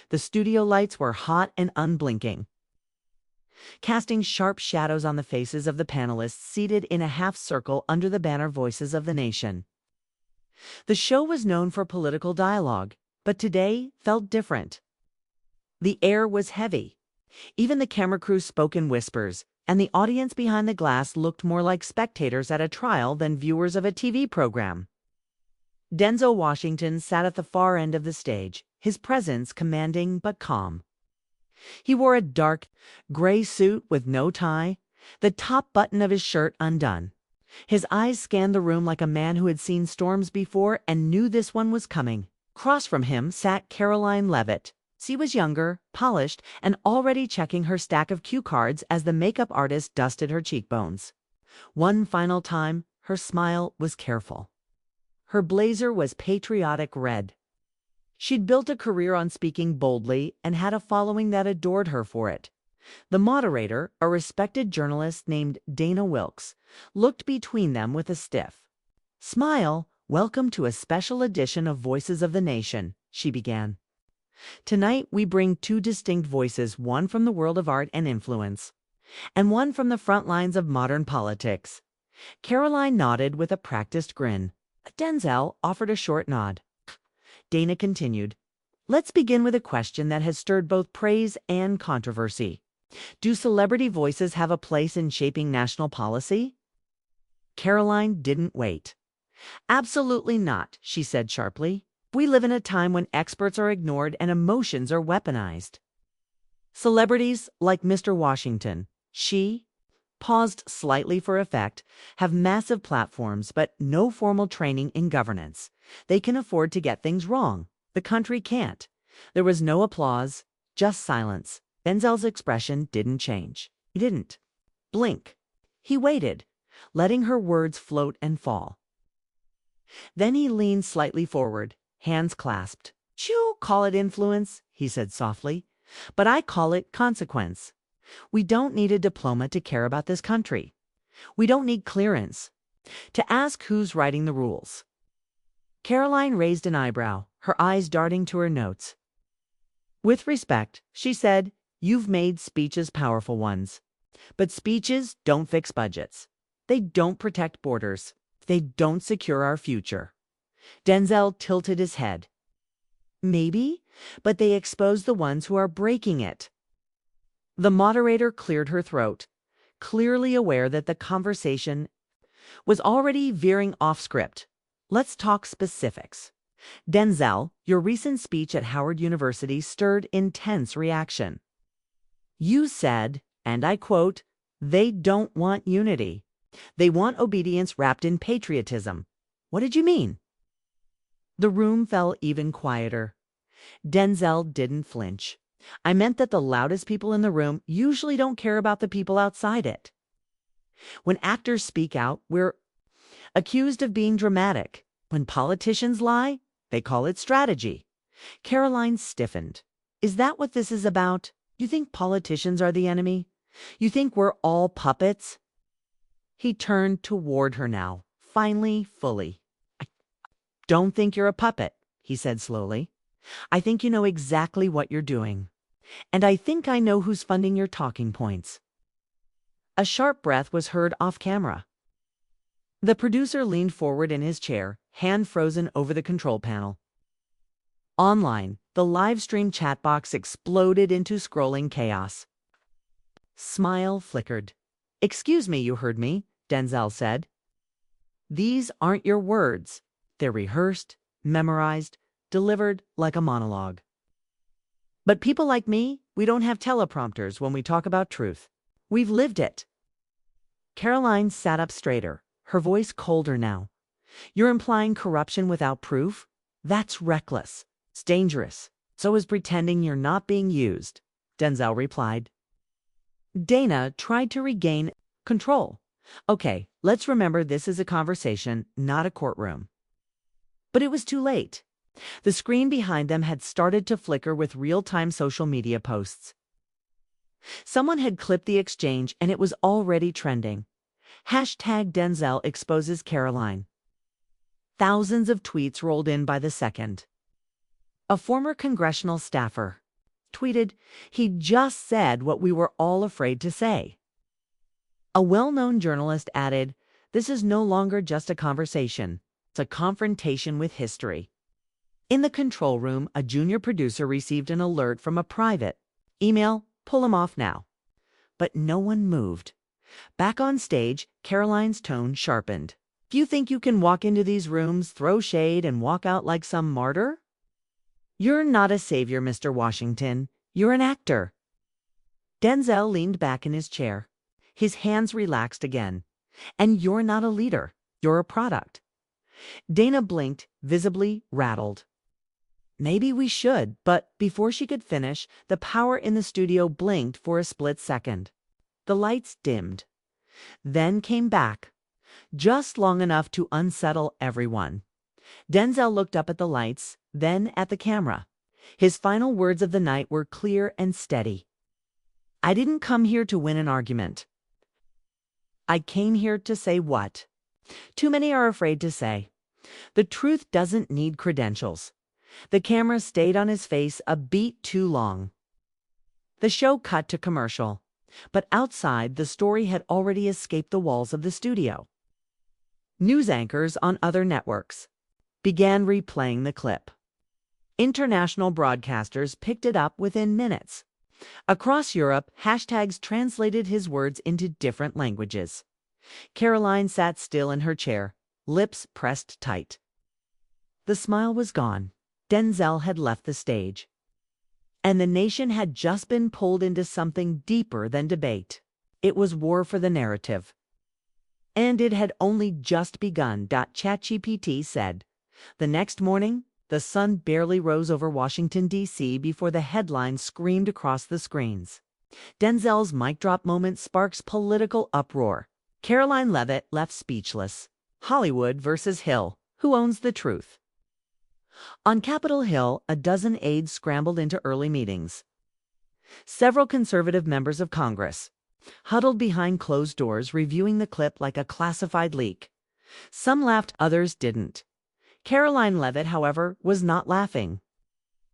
The studio lights were hot and unblinking, casting sharp shadows on the faces of the panelists seated in a half circle under the banner Voices of the Nation. The show was known for political dialogue, but today felt different. The air was heavy. Even the camera crew spoke in whispers, and the audience behind the glass looked more like spectators at a trial than viewers of a TV program. Denzel Washington sat at the far end of the stage, his presence commanding but calm. He wore a dark, gray suit with no tie, the top button of his shirt undone. His eyes scanned the room like a man who had seen storms before and knew this one was coming. Across from him sat Karoline Leavitt. She was younger, polished, and already checking her stack of cue cards as the makeup artist dusted her cheekbones. One final time, her smile was careful. Her blazer was patriotic red. She'd built a career on speaking boldly and had a following that adored her for it. The moderator, a respected journalist named Dana Wilkes, looked between them with a stiff smile. "Welcome to a special edition of Voices of the Nation," she began. "Tonight we bring two distinct voices, one from the world of art and influence, and one from the front lines of modern politics." Karoline nodded with a practiced grin. Denzel offered a short nod. Dana continued, "Let's begin with a question that has stirred both praise and controversy. Do celebrity voices have a place in shaping national policy?" Karoline didn't wait. "Absolutely not," she said sharply. "We live in a time when experts are ignored and emotions are weaponized. Celebrities like Mr. Washington," she paused slightly for effect, "have massive platforms but no formal training in governance. They can afford to get things wrong. The country can't." There was no applause, just silence. Denzel's expression didn't change. He didn't blink. He waited, letting her words float and fall. Then he leaned slightly forward, hands clasped. "You call it influence," he said softly, "but I call it consequence. We don't need a diploma to care about this country. We don't need clearance to ask who's writing the rules." Karoline raised an eyebrow, her eyes darting to her notes. "With respect," she said, "you've made speeches powerful ones. But speeches don't fix budgets. They don't protect borders. They don't secure our future." Denzel tilted his head. "Maybe, but they expose the ones who are breaking it." The moderator cleared her throat, clearly aware that the conversation was already veering off script. "Let's talk specifics. Denzel, your recent speech at Howard University stirred intense reaction. You said, and I quote, 'They don't want unity. They want obedience wrapped in patriotism.' What did you mean?" The room fell even quieter. Denzel didn't flinch. "I meant that the loudest people in the room usually don't care about the people outside it. When actors speak out, we're accused of being dramatic. When politicians lie, they call it strategy." Karoline stiffened. "Is that what this is about? You think politicians are the enemy? You think we're all puppets?" He turned toward her now, finally, fully. "I don't think you're a puppet," he said slowly. "I think you know exactly what you're doing. And I think I know who's funding your talking points." A sharp breath was heard off camera. The producer leaned forward in his chair, hand frozen over the control panel. Online, the live stream chat box exploded into scrolling chaos. Smile flickered. "Excuse me, you heard me," Denzel said. "These aren't your words. They're rehearsed, memorized, delivered like a monologue. But people like me, we don't have teleprompters when we talk about truth. We've lived it." Karoline sat up straighter, her voice colder now. "You're implying corruption without proof? That's reckless. It's dangerous. So is pretending you're not being used," Denzel replied. Dana tried to regain control. "Okay, let's remember this is a conversation, not a courtroom." But it was too late. The screen behind them had started to flicker with real-time social media posts. Someone had clipped the exchange and it was already trending. #Denzel exposes Karoline. Thousands of tweets rolled in by the second. A former congressional staffer, tweeted, "He just said what we were all afraid to say." A well-known journalist added, "This is no longer just a conversation. It's a confrontation with history." In the control room, a junior producer received an alert from a private email, "Pull him off now." But no one moved. Back on stage, Karoline's tone sharpened. "Do you think you can walk into these rooms, throw shade, and walk out like some martyr? You're not a savior, Mr. Washington. You're an actor." Denzel leaned back in his chair. His hands relaxed again. "And you're not a leader. You're a product." Dana blinked, visibly rattled. "Maybe we should," but before she could finish, the power in the studio blinked for a split second. The lights dimmed, then came back, just long enough to unsettle everyone. Denzel looked up at the lights, then at the camera. His final words of the night were clear and steady. "I didn't come here to win an argument. I came here to say what too many are afraid to say. The truth doesn't need credentials." The camera stayed on his face a beat too long. The show cut to commercial, but outside the story had already escaped the walls of the studio. News anchors on other networks began replaying the clip. International broadcasters picked it up within minutes. Across Europe, hashtags translated his words into different languages. Karoline sat still in her chair, lips pressed tight. The smile was gone. Denzel had left the stage. And the nation had just been pulled into something deeper than debate. It was war for the narrative. And it had only just begun, ChatGPT said. The next morning, the sun barely rose over Washington, D.C. before the headlines screamed across the screens. Denzel's mic drop moment sparks political uproar. Karoline Leavitt left speechless. Hollywood versus Hill. Who owns the truth? On Capitol Hill, a dozen aides scrambled into early meetings. Several conservative members of Congress huddled behind closed doors, reviewing the clip like a classified leak. Some laughed, others didn't. Karoline Leavitt, however, was not laughing.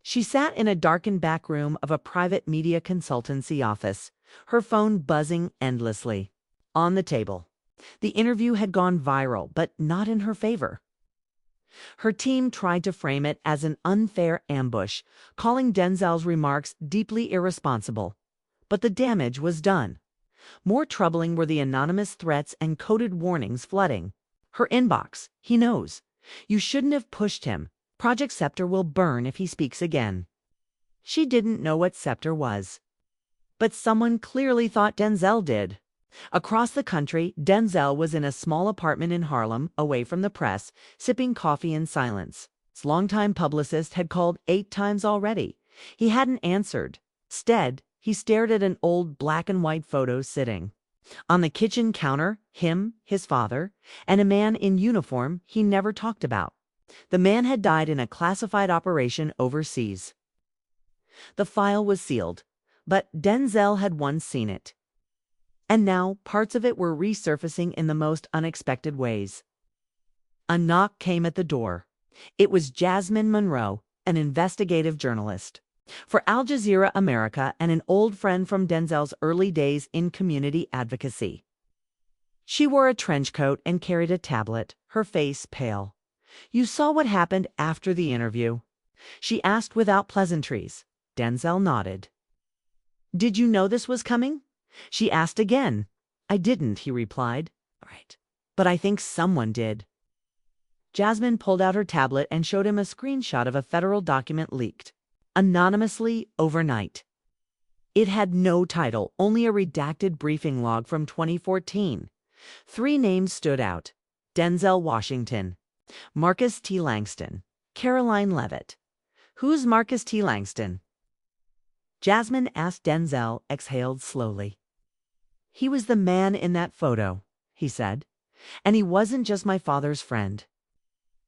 She sat in a darkened back room of a private media consultancy office, her phone buzzing endlessly. On the table, the interview had gone viral, but not in her favor. Her team tried to frame it as an unfair ambush, calling Denzel's remarks deeply irresponsible. But the damage was done. More troubling were the anonymous threats and coded warnings flooding her inbox. "He knows. You shouldn't have pushed him. Project Scepter will burn if he speaks again." She didn't know what Scepter was. But someone clearly thought Denzel did. Across the country, Denzel was in a small apartment in Harlem, away from the press, sipping coffee in silence. His longtime publicist had called 8 times already. He hadn't answered. Instead, he stared at an old black and white photo sitting on the kitchen counter, him, his father, and a man in uniform he never talked about. The man had died in a classified operation overseas. The file was sealed, but Denzel had once seen it. And now parts of it were resurfacing in the most unexpected ways. A knock came at the door. It was Jasmine Monroe, an investigative journalist for Al Jazeera America and an old friend from Denzel's early days in community advocacy. She wore a trench coat and carried a tablet, her face pale. "You saw what happened after the interview?" she asked without pleasantries. Denzel nodded. "Did you know this was coming?" she asked again. "I didn't," he replied. "All right. But I think someone did." Jasmine pulled out her tablet and showed him a screenshot of a federal document leaked anonymously overnight. It had no title, only a redacted briefing log from 2014. 3 names stood out: Denzel Washington, Marcus T. Langston, Karoline Leavitt. "Who's Marcus T. Langston?" Jasmine asked. Denzel exhaled slowly. "He was the man in that photo," he said. "And he wasn't just my father's friend.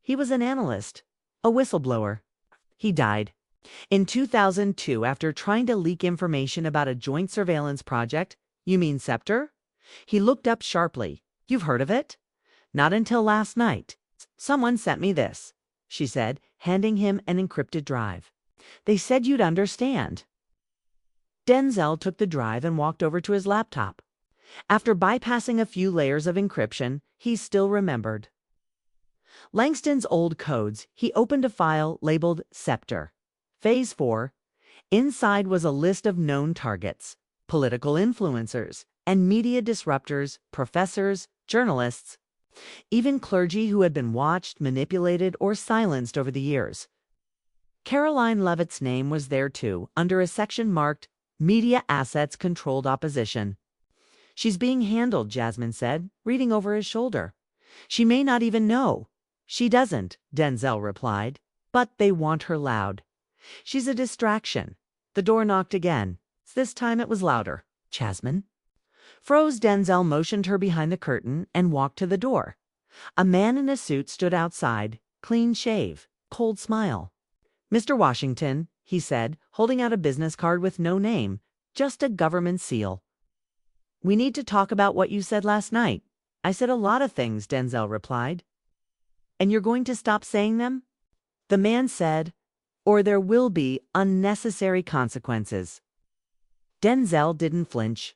He was an analyst, a whistleblower. He died in 2002 after trying to leak information about a joint surveillance project." "You mean Scepter?" He looked up sharply. "You've heard of it?" "Not until last night. Someone sent me this," she said, handing him an encrypted drive. "They said you'd understand." Denzel took the drive and walked over to his laptop. After bypassing a few layers of encryption, he still remembered Langston's old codes. He opened a file labeled Scepter. Phase 4. Inside was a list of known targets, political influencers, and media disruptors, professors, journalists, even clergy who had been watched, manipulated, or silenced over the years. Karoline Leavitt's name was there too, under a section marked Media Assets Controlled Opposition. "She's being handled," Jasmine said, reading over his shoulder. "She may not even know." "She doesn't," Denzel replied, "but they want her loud. She's a distraction." The door knocked again. This time it was louder. "Jasmine?" Froze. Denzel motioned her behind the curtain and walked to the door. A man in a suit stood outside, clean shave, cold smile. "Mr. Washington," he said, holding out a business card with no name, just a government seal. "We need to talk about what you said last night." "I said a lot of things," Denzel replied. "And you're going to stop saying them?" The man said, "Or there will be unnecessary consequences." Denzel didn't flinch.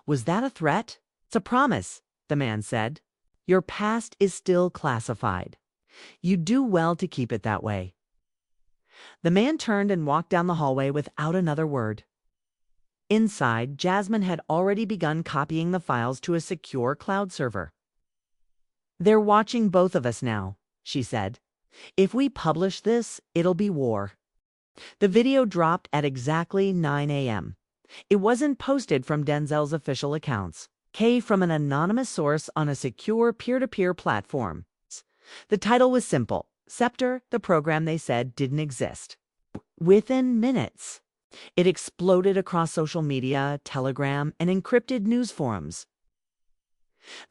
"Was that a threat?" "It's a promise," the man said. "Your past is still classified. You do well to keep it that way." The man turned and walked down the hallway without another word. Inside, Jasmine had already begun copying the files to a secure cloud server. "They're watching both of us now," she said. "If we publish this, it'll be war." The video dropped at exactly 9 a.m. It wasn't posted from Denzel's official accounts. Came from an anonymous source on a secure peer-to-peer platform. The title was simple: Scepter, the program they said didn't exist. Within minutes, it exploded across social media, Telegram, and encrypted news forums.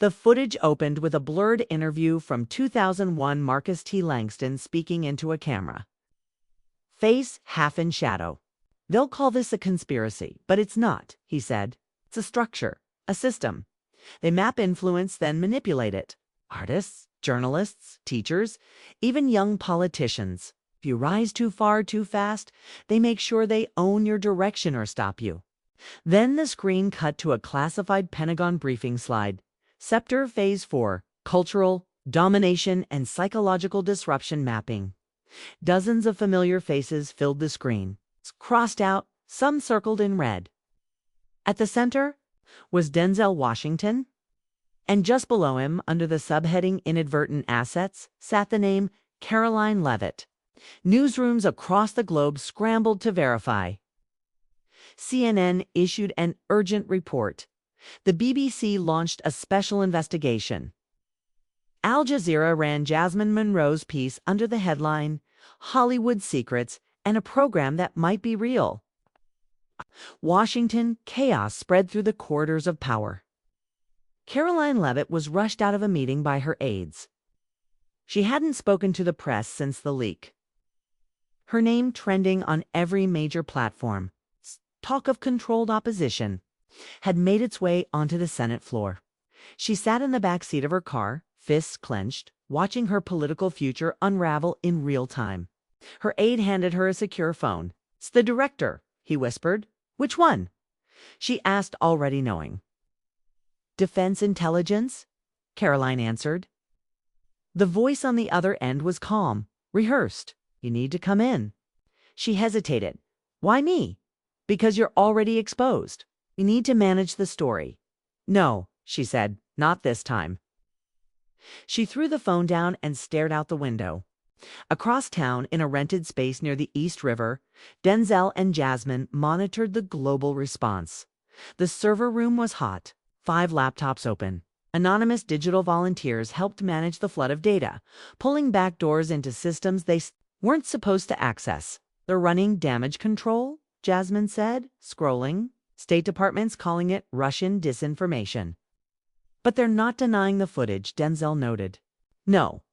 The footage opened with a blurred interview from 2001 Marcus T. Langston speaking into a camera. Face half in shadow. "They'll call this a conspiracy, but it's not," he said. "It's a structure, a system. They map influence, then manipulate it. Artists, journalists, teachers, even young politicians. If you rise too far too fast, they make sure they own your direction or stop you." Then the screen cut to a classified Pentagon briefing slide. Scepter Phase 4, Cultural, Domination, and Psychological Disruption Mapping. Dozens of familiar faces filled the screen. Crossed out, some circled in red. At the center was Denzel Washington, and just below him, under the subheading Inadvertent Assets, sat the name Karoline Leavitt. Newsrooms across the globe scrambled to verify. CNN issued an urgent report. The BBC launched a special investigation. Al Jazeera ran Jasmine Monroe's piece under the headline, "Hollywood Secrets and a Program That Might Be Real." Washington, chaos spread through the corridors of power. Karoline Leavitt was rushed out of a meeting by her aides. She hadn't spoken to the press since the leak. Her name trending on every major platform. Talk of controlled opposition had made its way onto the Senate floor. She sat in the back seat of her car, fists clenched, watching her political future unravel in real time. Her aide handed her a secure phone. "It's the director," he whispered. "Which one?" she asked, already knowing. "Defense Intelligence," Karoline answered. The voice on the other end was calm, rehearsed. "You need to come in." She hesitated. "Why me?" "Because you're already exposed. We need to manage the story." "No," she said, "not this time." She threw the phone down and stared out the window. Across town, in a rented space near the East River, Denzel and Jasmine monitored the global response. The server room was hot, 5 laptops open. Anonymous digital volunteers helped manage the flood of data, pulling backdoors into systems they weren't supposed to access. "They're running damage control," Jasmine said, scrolling. "State Department's calling it Russian disinformation." "But they're not denying the footage," Denzel noted. "No,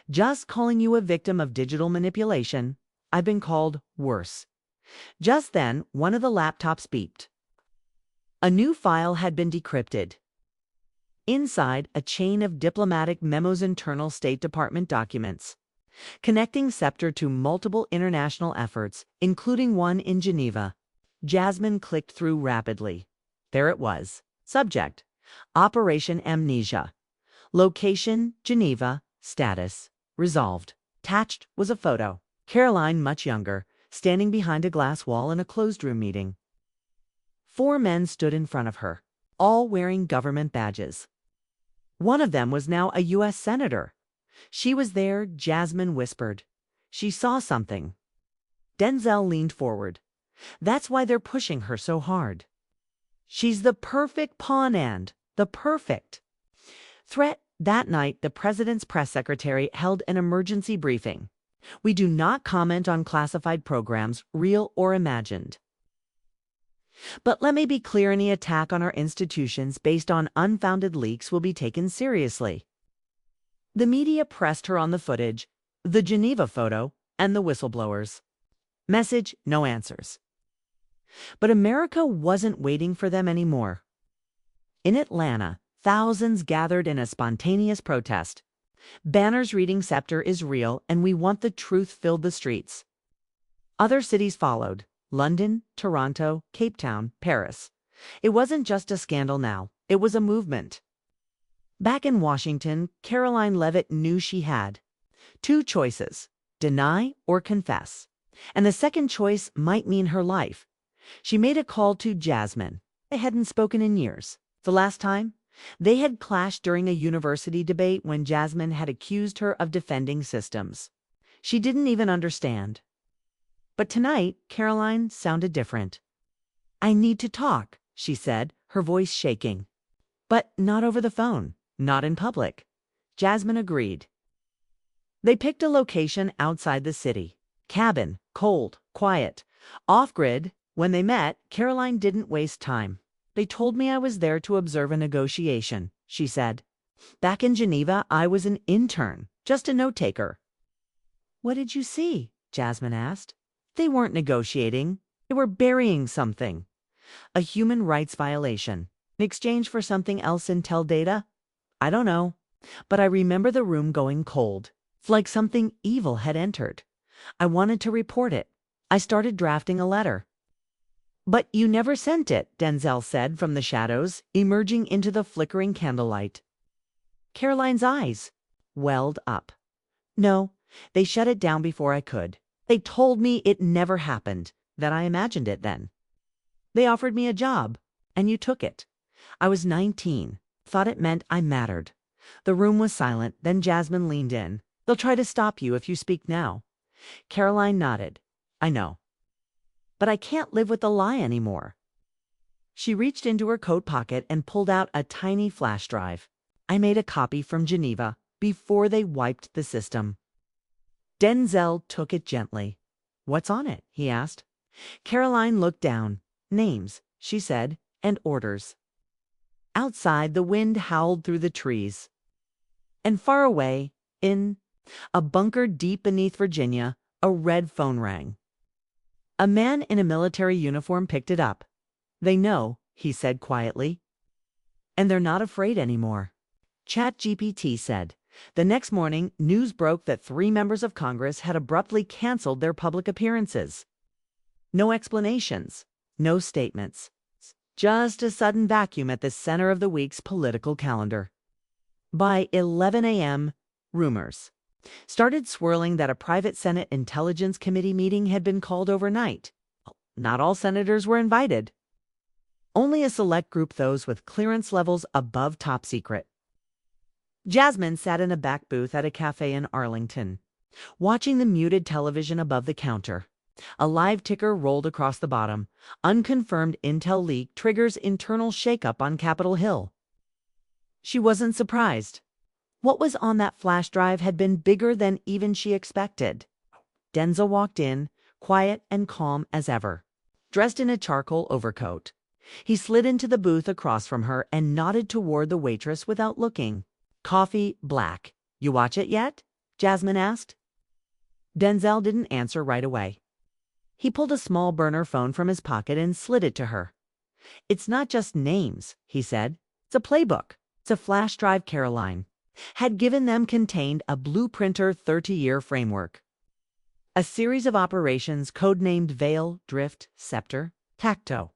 just calling you a victim of digital manipulation. I've been called worse." Just then, one of the laptops beeped. A new file had been decrypted. Inside, a chain of diplomatic memos, internal State Department documents, connecting Scepter to multiple international efforts, including one in Geneva. Jasmine clicked through rapidly. There it was. Subject: Operation Amnesia. Location: Geneva. Status: resolved. Attached was a photo. Karoline, much younger, standing behind a glass wall in a closed-room meeting. 4 men stood in front of her, all wearing government badges. One of them was now a U.S. senator. She was there, Jasmine whispered. She saw something. Denzel leaned forward. That's why they're pushing her so hard. She's the perfect pawn, and the perfect threat. That night, the president's press secretary held an emergency briefing. We do not comment on classified programs, real or imagined. But let me be clear, any attack on our institutions based on unfounded leaks will be taken seriously. The media pressed her on the footage, the Geneva photo, and the whistleblowers. Message: no answers. But America wasn't waiting for them anymore. In Atlanta, thousands gathered in a spontaneous protest. Banners reading "Scepter is real and we want the truth" filled the streets. Other cities followed: London, Toronto, Cape Town, Paris. It wasn't just a scandal now, it was a movement. Back in Washington, Karoline Leavitt knew she had 2 choices: deny or confess. And the second choice might mean her life. She made a call to Jasmine. They hadn't spoken in years. The last time, they had clashed during a university debate when Jasmine had accused her of defending systems she didn't even understand. But tonight, Karoline sounded different. I need to talk, she said, her voice shaking. But not over the phone, not in public. Jasmine agreed. They picked a location outside the city. Cabin, cold, quiet, off-grid. When they met, Karoline didn't waste time. They told me I was there to observe a negotiation, she said. Back in Geneva, I was an intern, just a note-taker. What did you see? Jasmine asked. They weren't negotiating. They were burying something. A human rights violation. In exchange for something else, intel data? I don't know. But I remember the room going cold. It's like something evil had entered. I wanted to report it. I started drafting a letter. But you never sent it, Denzel said from the shadows, emerging into the flickering candlelight. Karoline's eyes welled up. No, they shut it down before I could. They told me it never happened, that I imagined it then. They offered me a job, and you took it. I was 19, thought it meant I mattered. The room was silent, then Jasmine leaned in. They'll try to stop you if you speak now. Karoline nodded. I know. But I can't live with the lie anymore. She reached into her coat pocket and pulled out a tiny flash drive. I made a copy from Geneva before they wiped the system. Denzel took it gently. What's on it? He asked. Karoline looked down. Names, she said, and orders. Outside, the wind howled through the trees. And far away, in a bunker deep beneath Virginia, a red phone rang. A man in a military uniform picked it up. They know, he said quietly. And they're not afraid anymore. ChatGPT said. The next morning, news broke that 3 members of Congress had abruptly canceled their public appearances. No explanations, no statements. Just a sudden vacuum at the center of the week's political calendar. By 11 a.m., rumors started swirling that a private Senate Intelligence Committee meeting had been called overnight. Not all senators were invited. Only a select group, those with clearance levels above top secret. Jasmine sat in a back booth at a cafe in Arlington, watching the muted television above the counter. A live ticker rolled across the bottom. Unconfirmed intel leak triggers internal shakeup on Capitol Hill. She wasn't surprised. What was on that flash drive had been bigger than even she expected. Denzel walked in, quiet and calm as ever, dressed in a charcoal overcoat. He slid into the booth across from her and nodded toward the waitress without looking. Coffee, black. You watch it yet? Jasmine asked. Denzel didn't answer right away. He pulled a small burner phone from his pocket and slid it to her. It's not just names, he said. It's a playbook. It's a flash drive Karoline had given them, contained a blueprinter 30-year framework. A series of operations codenamed Veil, Drift, Scepter. Tacto,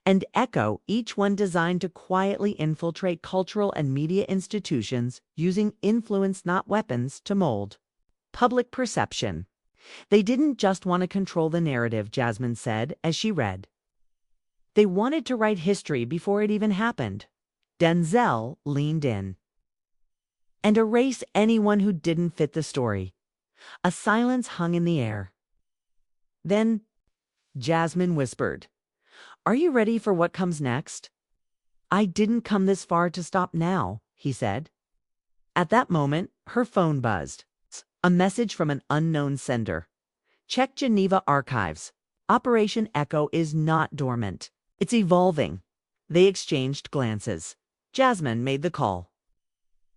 and Echo, each one designed to quietly infiltrate cultural and media institutions using influence, not weapons, to mold public perception. They didn't just want to control the narrative, Jasmine said as she read. They wanted to write history before it even happened. Denzel leaned in. And erase anyone who didn't fit the story. A silence hung in the air. Then Jasmine whispered, "Are you ready for what comes next?" "I didn't come this far to stop now," he said. At that moment, her phone buzzed. A message from an unknown sender. "Check Geneva archives. Operation Echo is not dormant. It's evolving." They exchanged glances. Jasmine made the call.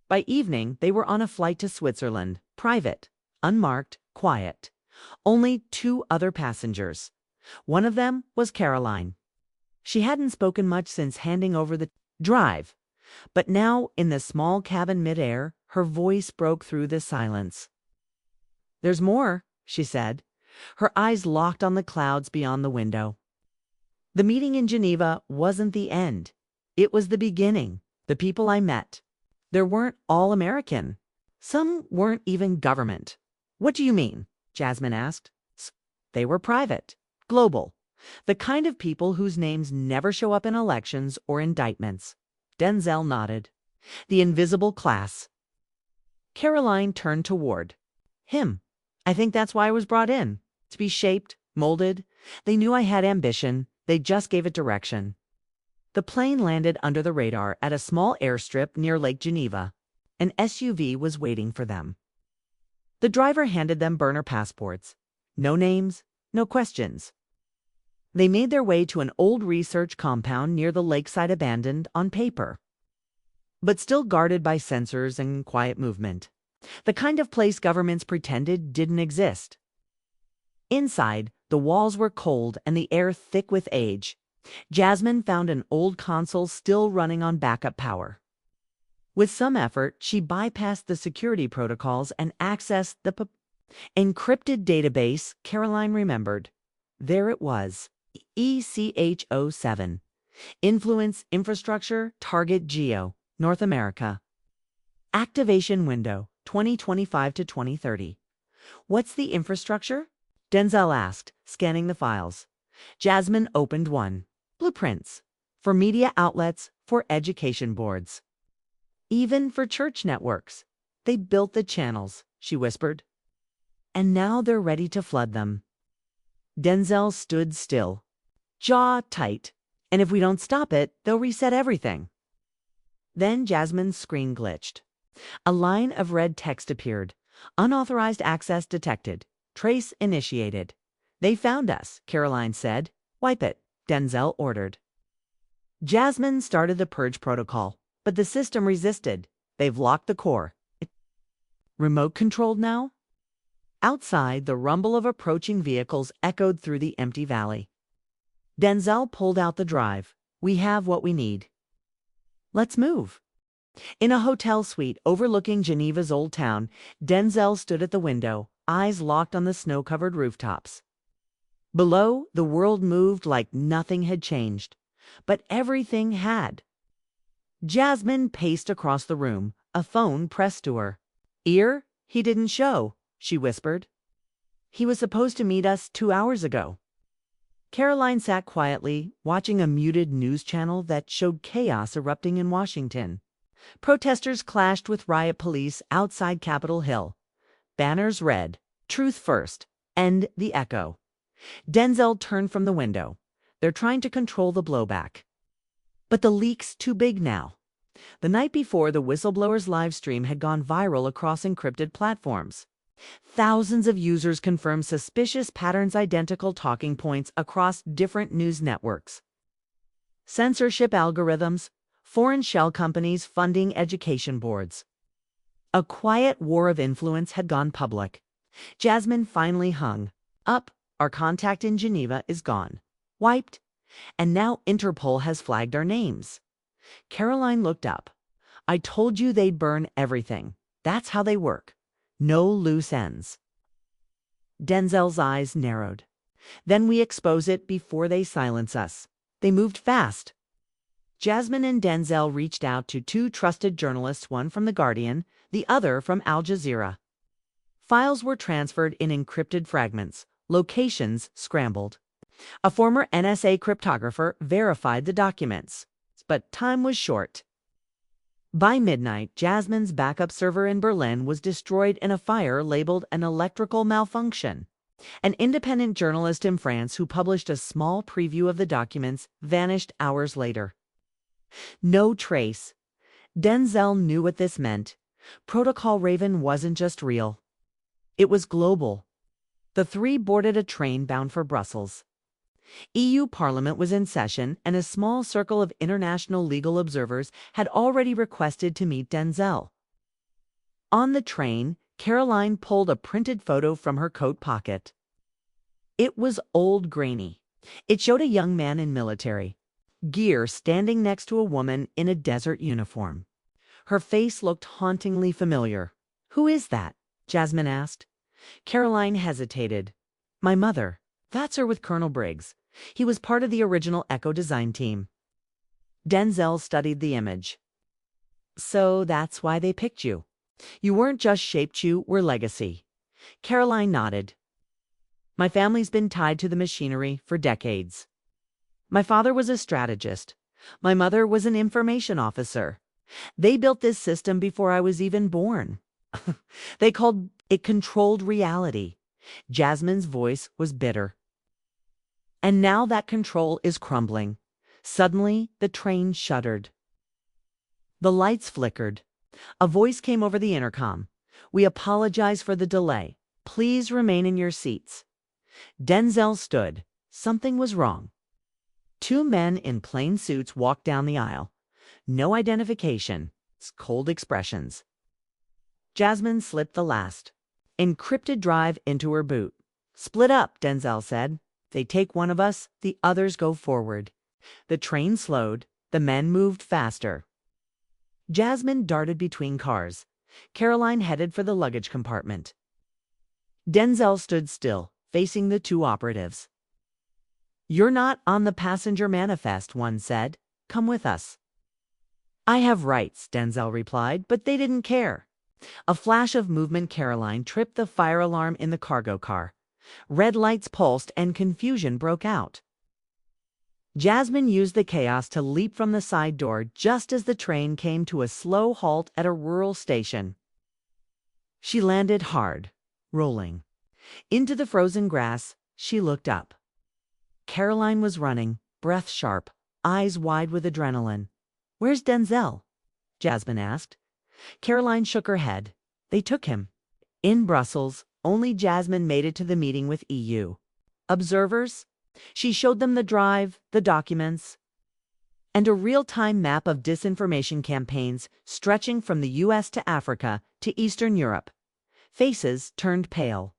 By evening, they were on a flight to Switzerland, private, unmarked, quiet. Only 2 other passengers. One of them was Karoline. She hadn't spoken much since handing over the drive, but now, in the small cabin midair, her voice broke through the silence. "There's more," she said. Her eyes locked on the clouds beyond the window. "The meeting in Geneva wasn't the end. It was the beginning. The people I met, they weren't all American. Some weren't even government." "What do you mean?" Jasmine asked. "They were private, global, the kind of people whose names never show up in elections or indictments." Denzel nodded. "The invisible class." Karoline turned toward him. "I think that's why I was brought in. To be shaped, molded. They knew I had ambition. They just gave it direction." The plane landed under the radar at a small airstrip near Lake Geneva. An SUV was waiting for them. The driver handed them burner passports. No names, no questions. They made their way to an old research compound near the lakeside, abandoned on paper, but still guarded by sensors and quiet movement. The kind of place governments pretended didn't exist. Inside, the walls were cold and the air thick with age. Jasmine found an old console still running on backup power. With some effort, she bypassed the security protocols and accessed the encrypted database. Karoline remembered. There it was, ECH07. Influence Infrastructure Target Geo, North America. Activation window, 2025 to 2030. "What's the infrastructure?" Denzel asked, scanning the files. Jasmine opened one. "Blueprints. For media outlets, for education boards. Even for church networks. They built the channels," she whispered. "And now they're ready to flood them." Denzel stood still, jaw tight. "And if we don't stop it, they'll reset everything." Then Jasmine's screen glitched. A line of red text appeared. "Unauthorized access detected. Trace initiated." "They found us," Karoline said. "Wipe it," Denzel ordered. Jasmine started the purge protocol, but the system resisted. "They've locked the core." Remote controlled now? Outside, the rumble of approaching vehicles echoed through the empty valley. Denzel pulled out the drive. "We have what we need. Let's move." In a hotel suite overlooking Geneva's old town, Denzel stood at the window, eyes locked on the snow-covered rooftops. Below, the world moved like nothing had changed, but everything had. Jasmine paced across the room, a phone pressed to her. "Ear? He didn't show," she whispered. "He was supposed to meet us 2 hours ago." Karoline sat quietly, watching a muted news channel that showed chaos erupting in Washington. Protesters clashed with riot police outside Capitol Hill. Banners read, "Truth first, end the Echo." Denzel turned from the window. "They're trying to control the blowback. But the leak's too big now." The night before, the whistleblower's live stream had gone viral across encrypted platforms. Thousands of users confirmed suspicious patterns, identical talking points across different news networks. Censorship algorithms, foreign shell companies funding education boards. A quiet war of influence had gone public. Jasmine finally hung up. "Our contact in Geneva is gone. Wiped. And now Interpol has flagged our names." Karoline looked up. "I told you they'd burn everything. That's how they work. No loose ends." Denzel's eyes narrowed. Then we expose it before they silence us. They moved fast. Jasmine and Denzel reached out to two trusted journalists, one from The Guardian, the other from Al Jazeera. Files were transferred in encrypted fragments, locations scrambled. A former NSA cryptographer verified the documents, but time was short. By midnight, Jasmine's backup server in Berlin was destroyed in a fire labeled an electrical malfunction. An independent journalist in France who published a small preview of the documents vanished hours later. No trace. Denzel knew what this meant. Protocol Raven wasn't just real. It was global. The three boarded a train bound for Brussels. EU Parliament was in session, and a small circle of international legal observers had already requested to meet Denzel. On the train, Karoline pulled a printed photo from her coat pocket. It was old grainy. It showed a young man in military gear standing next to a woman in a desert uniform. Her face looked hauntingly familiar. "Who is that?" Jasmine asked. Karoline hesitated. "My mother. That's her with Colonel Briggs. He was part of the original Echo design team." Denzel studied the image. "So that's why they picked you. You weren't just shaped, you were legacy." Karoline nodded. "My family's been tied to the machinery for decades. My father was a strategist. My mother was an information officer. They built this system before I was even born. They called it controlled reality." Jasmine's voice was bitter. "And now that control is crumbling." Suddenly, the train shuddered. The lights flickered. A voice came over the intercom. "We apologize for the delay. Please remain in your seats." Denzel stood. Something was wrong. Two men in plain suits walked down the aisle. No identification, cold expressions. Jasmine slipped the last encrypted drive into her boot. "Split up," Denzel said. "They take one of us, the others go forward." The train slowed. The men moved faster. Jasmine darted between cars. Karoline headed for the luggage compartment. Denzel stood still, facing the two operatives. "You're not on the passenger manifest," one said. "Come with us." "I have rights," Denzel replied, but they didn't care. A flash of movement. Karoline tripped the fire alarm in the cargo car. Red lights pulsed and confusion broke out. Jasmine used the chaos to leap from the side door just as the train came to a slow halt at a rural station. She landed hard, rolling. Into the frozen grass, she looked up. Karoline was running, breath sharp, eyes wide with adrenaline. "Where's Denzel?" Jasmine asked. Karoline shook her head. "They took him." In Brussels, only Jasmine made it to the meeting with EU observers. She showed them the drive, the documents, and a real-time map of disinformation campaigns stretching from the US to Africa to Eastern Europe. Faces turned pale.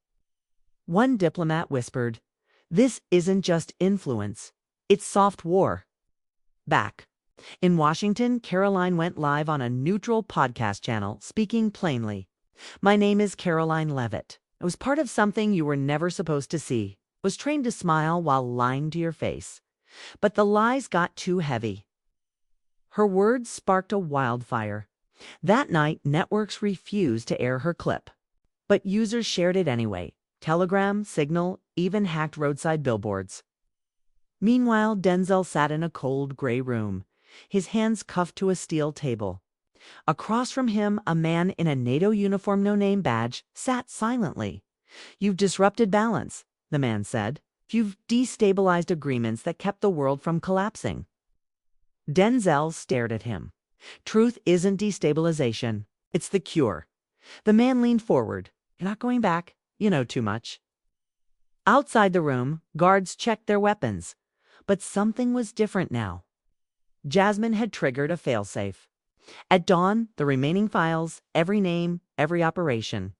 One diplomat whispered, "This isn't just influence, it's soft war." Back in Washington, Karoline went live on a neutral podcast channel, speaking plainly. "My name is Karoline Leavitt. I was part of something you were never supposed to see. Was trained to smile while lying to your face. But the lies got too heavy." Her words sparked a wildfire. That night, networks refused to air her clip. But users shared it anyway. Telegram, Signal, even hacked roadside billboards. Meanwhile, Denzel sat in a cold, gray room, his hands cuffed to a steel table. Across from him, a man in a NATO uniform, no name badge, sat silently. "You've disrupted balance," the man said. "You've destabilized agreements that kept the world from collapsing." Denzel stared at him. "Truth isn't destabilization. It's the cure." The man leaned forward. "You're not going back. You know too much." Outside the room, guards checked their weapons. But something was different now. Jasmine had triggered a failsafe. At dawn, the remaining files, every name, every operation,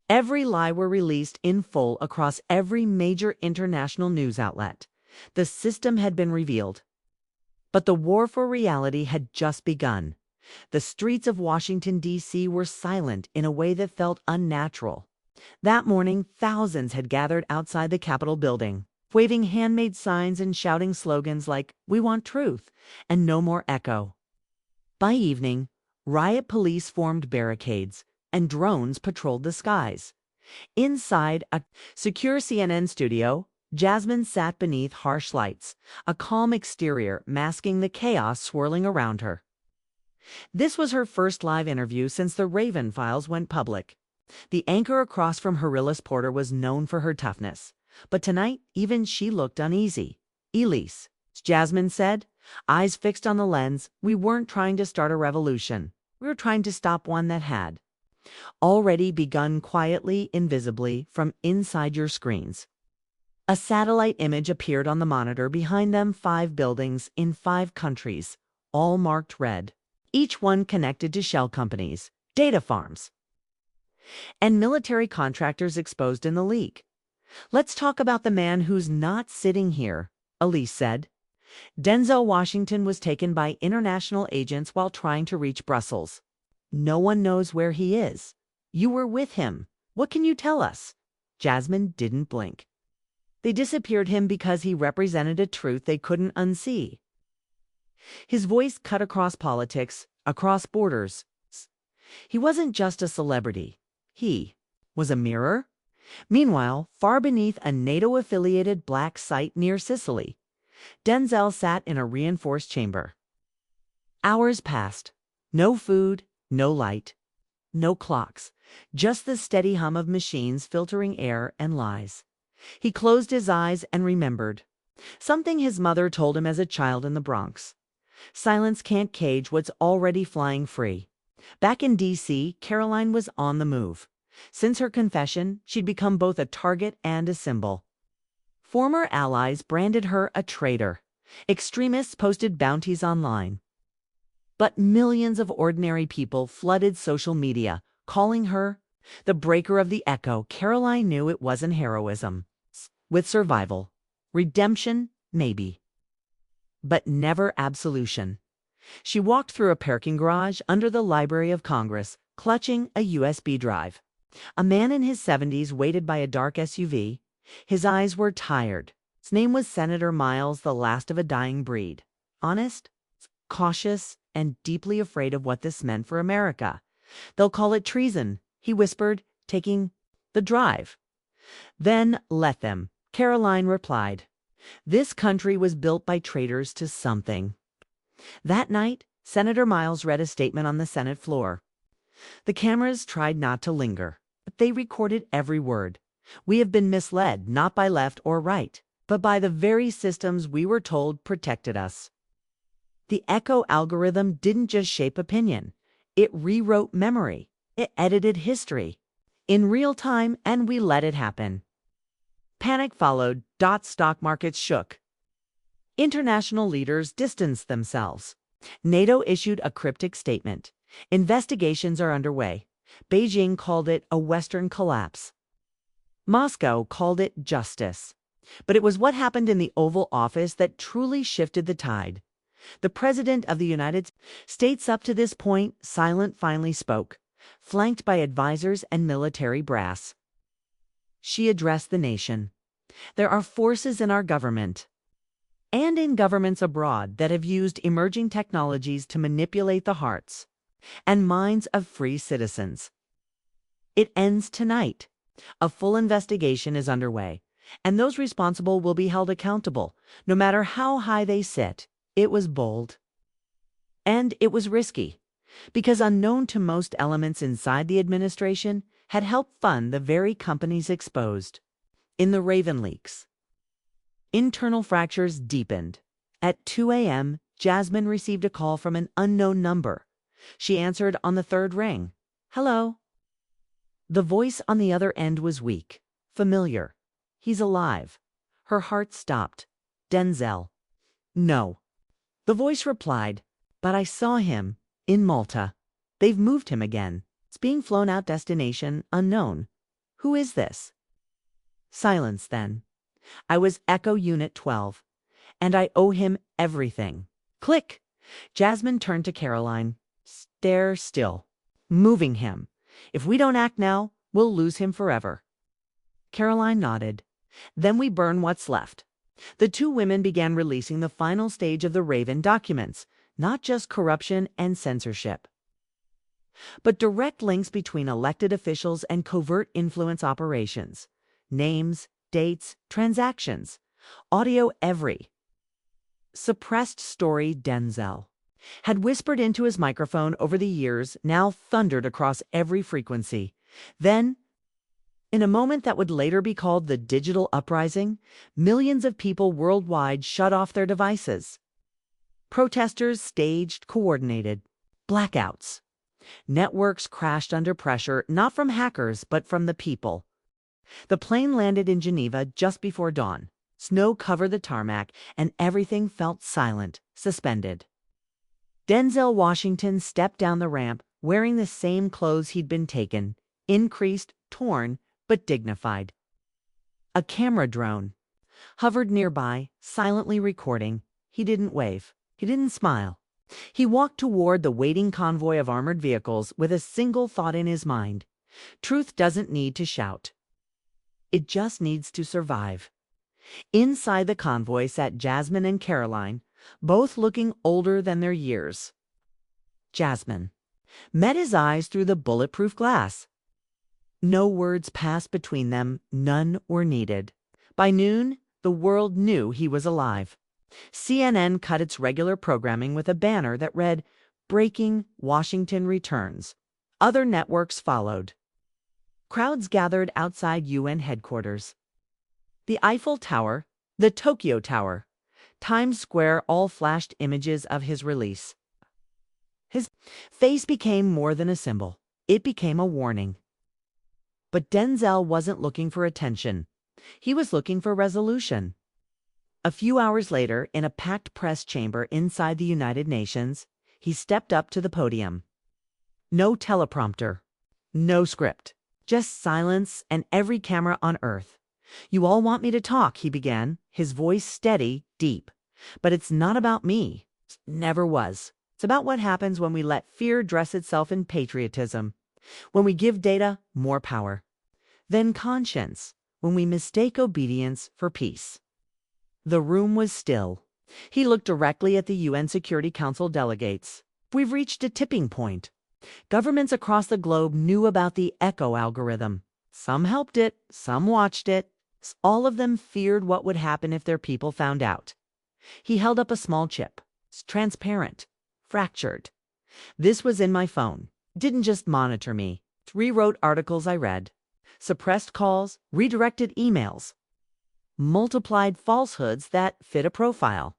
every lie were released in full across every major international news outlet. The system had been revealed. But the war for reality had just begun. The streets of Washington, D.C. were silent in a way that felt unnatural. That morning, thousands had gathered outside the Capitol building, waving handmade signs and shouting slogans like, "We want truth," and "No more echo." By evening, riot police formed barricades, and drones patrolled the skies. Inside a secure CNN studio, Jasmine sat beneath harsh lights, a calm exterior masking the chaos swirling around her. This was her first live interview since the Raven files went public. The anchor across from Harilis Porter was known for her toughness, but tonight even she looked uneasy. "Elise," Jasmine said, eyes fixed on the lens, "we weren't trying to start a revolution. We were trying to stop one that had already begun quietly, invisibly, from inside your screens." A satellite image appeared on the monitor behind them, 5 buildings in 5 countries, all marked red, each one connected to shell companies, data farms, and military contractors exposed in the leak. "Let's talk about the man who's not sitting here," Elise said. "Denzel Washington was taken by international agents while trying to reach Brussels. No one knows where he is. You were with him. What can you tell us?" Jasmine didn't blink. "They disappeared him because he represented a truth they couldn't unsee." His voice cut across politics, across borders. He wasn't just a celebrity. He was a mirror. Meanwhile, far beneath a NATO-affiliated black site near Sicily, Denzel sat in a reinforced chamber. Hours passed. No food, no light, no clocks, just the steady hum of machines filtering air and lies. He closed his eyes and remembered something his mother told him as a child in the Bronx. Silence can't cage what's already flying free. Back in D.C., Karoline was on the move. Since her confession, she'd become both a target and a symbol. Former allies branded her a traitor. Extremists posted bounties online. But millions of ordinary people flooded social media, calling her the breaker of the echo. Karoline knew it wasn't heroism. With survival, redemption, maybe, but never absolution. She walked through a parking garage under the Library of Congress, clutching a USB drive. A man in his 70s waited by a dark SUV. His eyes were tired. His name was Senator Miles, the last of a dying breed. Honest, cautious, and deeply afraid of what this meant for America. "They'll call it treason," he whispered, taking the drive. "Then let them," Karoline replied. "This country was built by traitors to something." That night, Senator Miles read a statement on the Senate floor. The cameras tried not to linger, but they recorded every word. "We have been misled, not by left or right, but by the very systems we were told protected us." The echo algorithm didn't just shape opinion. It rewrote memory. It edited history in real time, and we let it happen. Panic followed. Stock markets shook. International leaders distanced themselves. NATO issued a cryptic statement. Investigations are underway. Beijing called it a Western collapse. Moscow called it justice. But it was what happened in the Oval Office that truly shifted the tide. The President of the United States, up to this point, silent, finally spoke, flanked by advisors and military brass. She addressed the nation. "There are forces in our government and in governments abroad that have used emerging technologies to manipulate the hearts and minds of free citizens. It ends tonight. A full investigation is underway, and those responsible will be held accountable, no matter how high they sit." It was bold. And it was risky, because unknown to most elements inside the administration had helped fund the very companies exposed in the Raven leaks. Internal fractures deepened. At 2 a.m., Jasmine received a call from an unknown number. She answered on the 3rd ring. "Hello." The voice on the other end was weak, familiar. "He's alive." Her heart stopped. "Denzel." "No." The voice replied, "But I saw him in Malta. They've moved him again. It's being flown out, destination unknown." "Who is this?" Silence then. "I was Echo Unit 12, and I owe him everything." Click! Jasmine turned to Karoline. "Stare still. Moving him. If we don't act now, We'll lose him forever." Karoline nodded. "Then we burn what's left." The two women began releasing the final stage of the Raven documents, not just corruption and censorship, but direct links between elected officials and covert influence operations. Names, dates, transactions, audio every. Suppressed story Denzel had whispered into his microphone over the years, now thundered across every frequency. Then, in a moment that would later be called the digital uprising, millions of people worldwide shut off their devices. Protesters staged coordinated blackouts. Networks crashed under pressure, not from hackers, but from the people. The plane landed in Geneva just before dawn. Snow covered the tarmac, and everything felt silent, suspended. Denzel Washington stepped down the ramp, wearing the same clothes he'd been taken, increased, torn, but dignified. A camera drone hovered nearby, silently recording. He didn't wave. He didn't smile. He walked toward the waiting convoy of armored vehicles with a single thought in his mind. Truth doesn't need to shout. It just needs to survive. Inside the convoy sat Jasmine and Karoline, both looking older than their years. Jasmine met his eyes through the bulletproof glass. No words passed between them, none were needed. By noon, the world knew he was alive. CNN cut its regular programming with a banner that read, "Breaking, Washington returns." Other networks followed. Crowds gathered outside UN headquarters. The Eiffel Tower, the Tokyo Tower, Times Square all flashed images of his release. His face became more than a symbol. It became a warning. But Denzel wasn't looking for attention. He was looking for resolution. A few hours later, in a packed press chamber inside the United Nations, he stepped up to the podium. No teleprompter, no script, just silence and every camera on Earth. "You all want me to talk," he began, his voice steady, deep. "But it's not about me. It never was. It's about what happens when we let fear dress itself in patriotism, when we give data more power. Then conscience, when we mistake obedience for peace." The room was still. He looked directly at the UN Security Council delegates. "We've reached a tipping point. Governments across the globe knew about the echo algorithm. Some helped it, some watched it. All of them feared what would happen if their people found out." He held up a small chip. It's transparent, fractured. "This was in my phone. It didn't just monitor me. It rewrote articles I read, suppressed calls, redirected emails, multiplied falsehoods that fit a profile.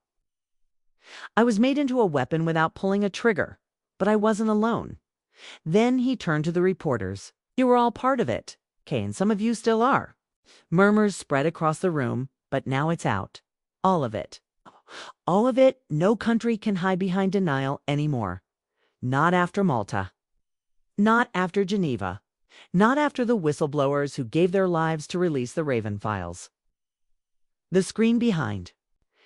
I was made into a weapon without pulling a trigger, but I wasn't alone." Then he turned to the reporters. "You were all part of it. Okay, and some of you still are." Murmurs spread across the room, but now it's out. All of it. All of it. No country can hide behind denial anymore. Not after Malta. Not after Geneva. Not after the whistleblowers who gave their lives to release the Raven files. The screen behind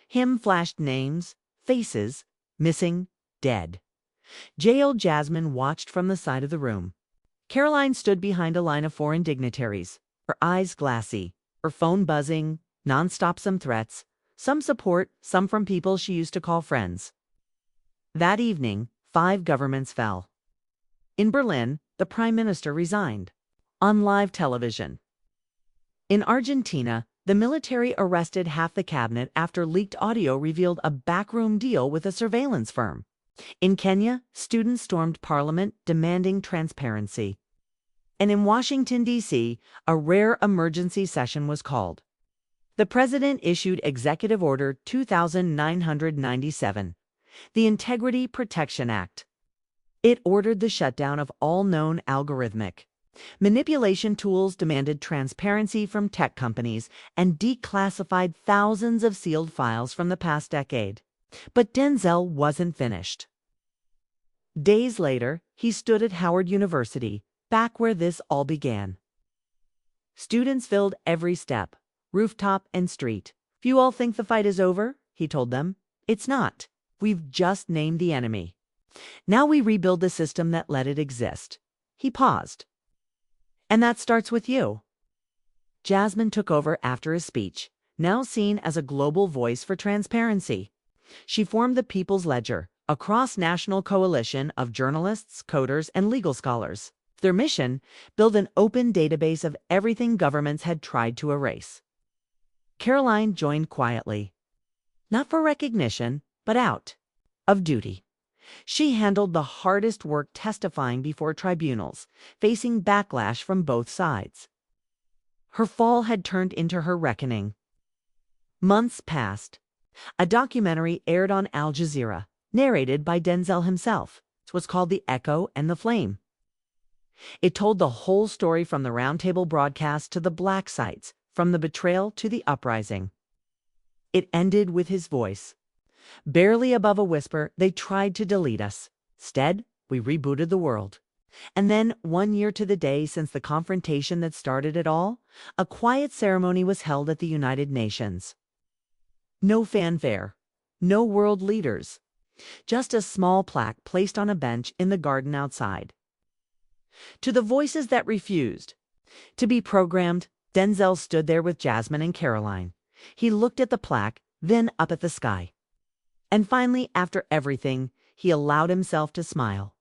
him flashed names, faces, missing, dead. Jail Jasmine watched from the side of the room. Karoline stood behind a line of foreign dignitaries, her eyes glassy, her phone buzzing, nonstop some threats, some support, some from people she used to call friends. That evening, 5 governments fell. In Berlin, the prime minister resigned. On live television. In Argentina, the military arrested half the cabinet after leaked audio revealed a backroom deal with a surveillance firm. In Kenya, students stormed parliament demanding transparency. And in Washington, D.C., a rare emergency session was called. The president issued Executive Order 2997, the Integrity Protection Act. It ordered the shutdown of all known algorithmic manipulation tools, demanded transparency from tech companies, and declassified thousands of sealed files from the past decade. But Denzel wasn't finished. Days later, he stood at Howard University, back where this all began. Students filled every step, rooftop and street. "If you all think the fight is over," he told them, "it's not. We've just named the enemy. Now we rebuild the system that let it exist." He paused. And that starts with you. Jasmine took over after his speech, now seen as a global voice for transparency. She formed the People's Ledger, a cross-national coalition of journalists, coders, and legal scholars. Their mission: build an open database of everything governments had tried to erase. Karoline joined quietly, not for recognition, but out of duty. She handled the hardest work, testifying before tribunals, facing backlash from both sides. Her fall had turned into her reckoning. Months passed. A documentary aired on Al Jazeera, narrated by Denzel himself. It was called The Echo and the Flame. It told the whole story, from the roundtable broadcast to the black sites, from the betrayal to the uprising. It ended with his voice. Barely above a whisper, they tried to delete us. Instead, we rebooted the world. And then, 1 year to the day since the confrontation that started it all, a quiet ceremony was held at the United Nations. No fanfare, no world leaders, just a small plaque placed on a bench in the garden outside. To the voices that refused to be programmed, Denzel stood there with Jasmine and Karoline. He looked at the plaque, then up at the sky. And finally, after everything, he allowed himself to smile.